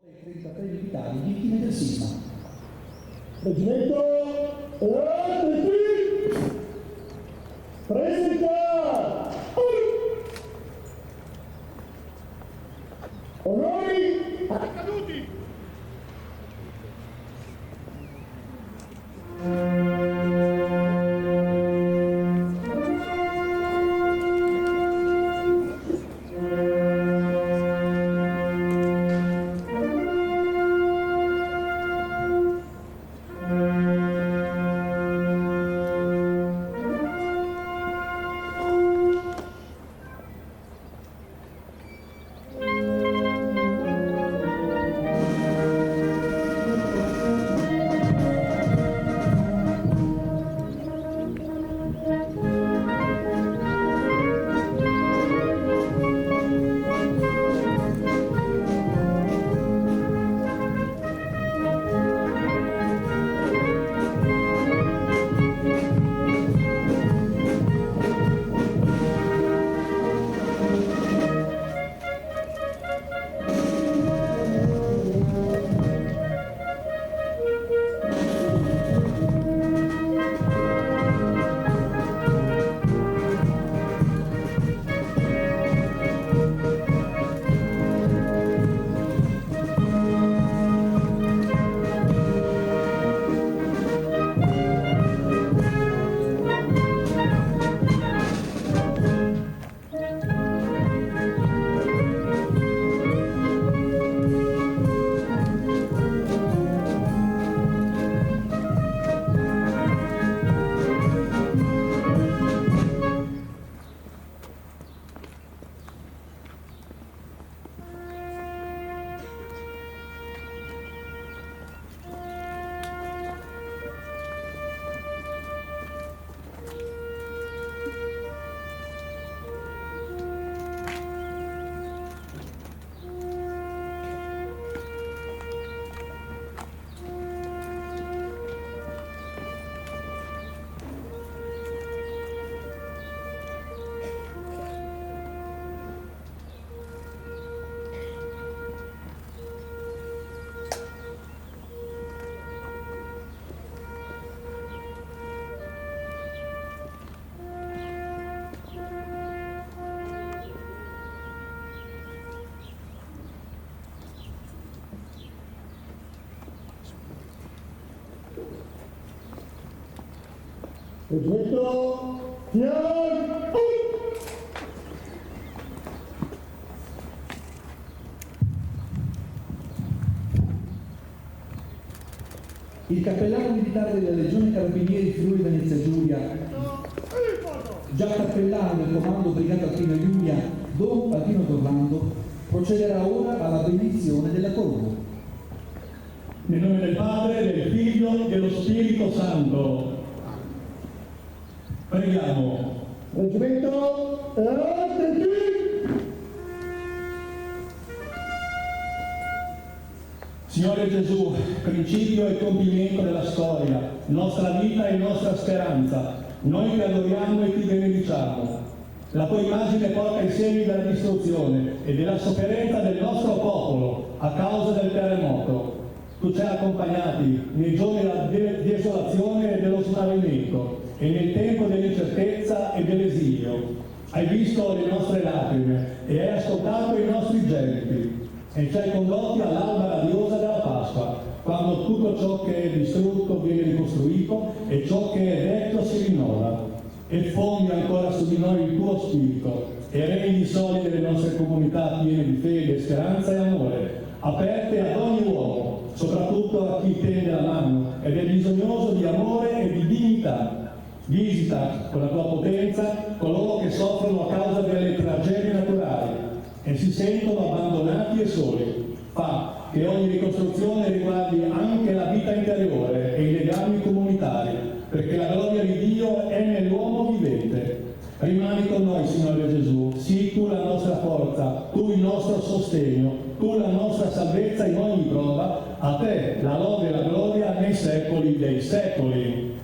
33 militari vittime del sisma. Reggimento presenta onori accaduti. Reggimento Il cappellano militare della Legione Carabinieri Friuli Venezia Giulia, già cappellano del comando Brigata Alpina Giulia, Don Albino D'Orlando, procederà ora alla benedizione della corona. Nel nome del Padre, del Figlio e dello Spirito Santo. Preghiamo. Reggimento Signore Gesù, principio e compimento della storia, nostra vita e nostra speranza, noi ti adoriamo e ti benediciamo. La tua immagine porta i segni della distruzione e della sofferenza del nostro popolo a causa del terremoto. Tu ci hai accompagnati nei giorni della desolazione e dello smarrimento e nel tempo dell'incertezza e dell'esilio. Hai visto le nostre lacrime e hai ascoltato i nostri gemiti e ci hai condotti all'alba radiosa della Pasqua, quando tutto ciò che è distrutto viene ricostruito e ciò che è vecchio si rinnova. E fondi ancora su di noi il tuo spirito e rendi solide le nostre comunità piene di fede, speranza e amore, aperte ad ogni uomo, soprattutto a chi tende la mano ed è bisognoso di amore e di dignità. Visita con la tua potenza coloro che soffrono a causa delle tragedie naturali e si sentono abbandonati e soli. Fa che ogni ricostruzione riguardi anche la vita interiore e i legami comunitari, perché la gloria di Dio è nell'uomo vivente. Rimani con noi, Signore Gesù, sii tu la nostra forza, tu il nostro sostegno, tu la nostra salvezza in ogni prova, a te la lode e la gloria nei secoli dei secoli.